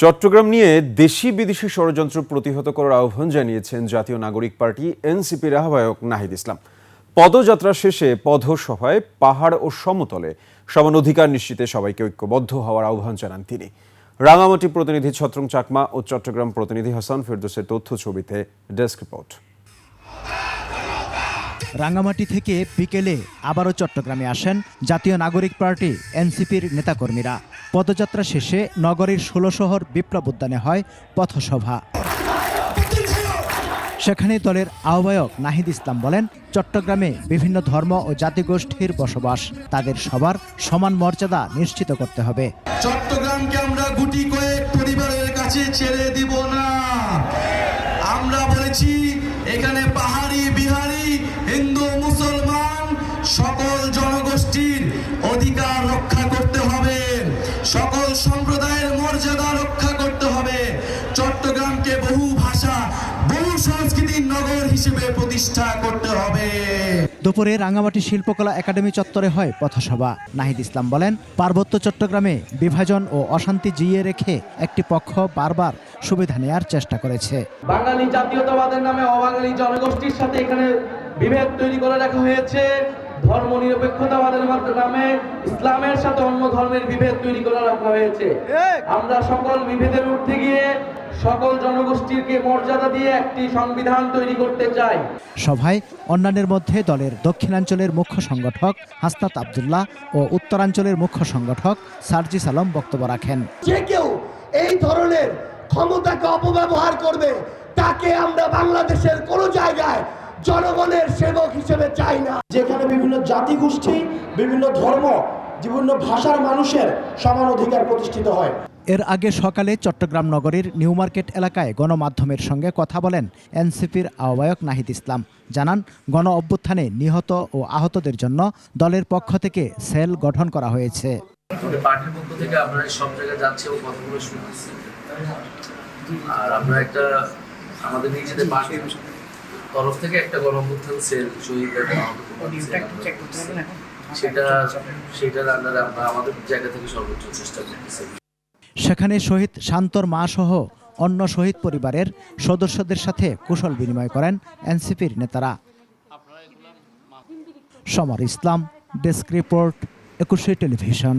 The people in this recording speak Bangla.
চট্টগ্রাম নিয়ে দেশি বিদেশি ষড়যন্ত্র প্রতিহত করার আহ্বান জানিয়েছেন জাতীয় নাগরিক পার্টি এনসিপির আহ্বায়ক নাহিদ ইসলাম। পদযাত্রা শেষে পথসভায় পাহাড় ও সমতলে সমান অধিকার নিশ্চিতে সবাইকে ঐক্যবদ্ধ হওয়ার আহ্বান জানান তিনি। রাঙামাটি প্রতিনিধি ছত্রং চাকমা ও চট্টগ্রাম প্রতিনিধি হাসান ফেরদৌসের তথ্য ছবিতে ডেস্ক রিপোর্ট। রাঙামাটি থেকে বিকেলে আবারও চট্টগ্রামে আসেন জাতীয় নাগরিক পার্টি এনসিপির নেতাকর্মীরা। পদযাত্রা শেষে নগরীর ১৬ শহর বিপ্লব উদ্যানে হয় পথসভা। সেখানে দলের আহ্বায়ক নাহিদ ইসলাম বলেন, চট্টগ্রামে বিভিন্ন ধর্ম ও জাতিগোষ্ঠীর বসবাস, তাদের সবার সমান মর্যাদা নিশ্চিত করতে হবে। চট্টগ্রামকে আমরা গুটি কয়েক পরিবারের কাছে ছেড়ে দিব না। আমরা বলেছি এখানে পাহাড়ি বিহারি হিন্দু মুসলমান সকল জনগোষ্ঠীর অধিকার রক্ষা করতে হবে, সকল সম্প্রদায়ের মর্যাদা রক্ষা করতে হবে। চট্টগ্রামকে বহু ভাষা বহু সংস্কৃতির নগর হিসেবে প্রতিষ্ঠা করতে হবে। দুপুরে রাঙামাটি শিল্পকলা একাডেমি চত্বরে হয় পথসভা। নাহিদ ইসলাম বলেন, পার্বত্য চট্টগ্রামে বিভাজন ও অশান্তি জিইয়ে রেখে একটি পক্ষ বারবার সুবিধা নেয়ার চেষ্টা করেছে। বাঙালি জাতীয়তাবাদের নামে অবাঙালি জনগোষ্ঠীর সাথে এখানে বিভেদ তৈরি করে রাখা হয়েছে। ধর্ম নিরপেক্ষতাবাদের নামে ইসলামের সাথে অন্য ধর্মের বিভেদ তৈরি করে রাখা হয়েছে। আমরা সকল বিভেদের ঊর্ধ্বে গিয়ে সকল জনগোষ্ঠীকে মর্যাদা দিয়ে একটি সংবিধান তৈরি করতে চাই। সভায় অন্যান্যের মধ্যে দলের দক্ষিণাঞ্চলের মুখ্য সংগঠক হাসনাত আব্দুল্লাহ ও উত্তরাঞ্চলের মুখ্য সংগঠক সার্জিস আলম বক্তব্য রাখেন। যে কেউ এই ধরনের ক্ষমতাকে অপব্যবহার করবে, তাকে আমরা বাংলাদেশের কোনো জায়গায় জনগণের সেবক হিসেবে চাই না। যেখানে বিভিন্ন জাতিগোষ্ঠী, বিভিন্ন ধর্ম, বিভিন্ন ভাষার মানুষের সমান অধিকার প্রতিষ্ঠিত হয়। এর আগে সকালে চট্টগ্রাম নগরীর নিউ মার্কেট এলাকায় গণমাধ্যমের সঙ্গে কথা বলেন এনসিপির আহ্বায়ক নাহিদ ইসলাম। জানান, গণ অভ্যুত্থানে নিহত ও আহতদের জন্য দলের পক্ষ থেকে সেল গঠন করা হয়েছে। পার্টির পক্ষ থেকে আমরা সব জায়গায় যাচ্ছি ও কথাগুলো শুনতেছি। আর আমরা আমাদের নিজেদের পার্টির তরফ থেকে একটা গণ অভ্যুত্থান সেল শহীদদের সেটার আন্ডারে আমরা আমাদের জায়গা থেকে সর্বোচ্চ চেষ্টা করতেছি। সেখানে শহীদ শান্তর মা সহ অন্য শহীদ পরিবারের সদস্যদের সাথে কুশল বিনিময় করেন এনসিপির নেতারা। সমর ইসলাম, ডেস্ক রিপোর্ট, ২১ টেলিভিশন।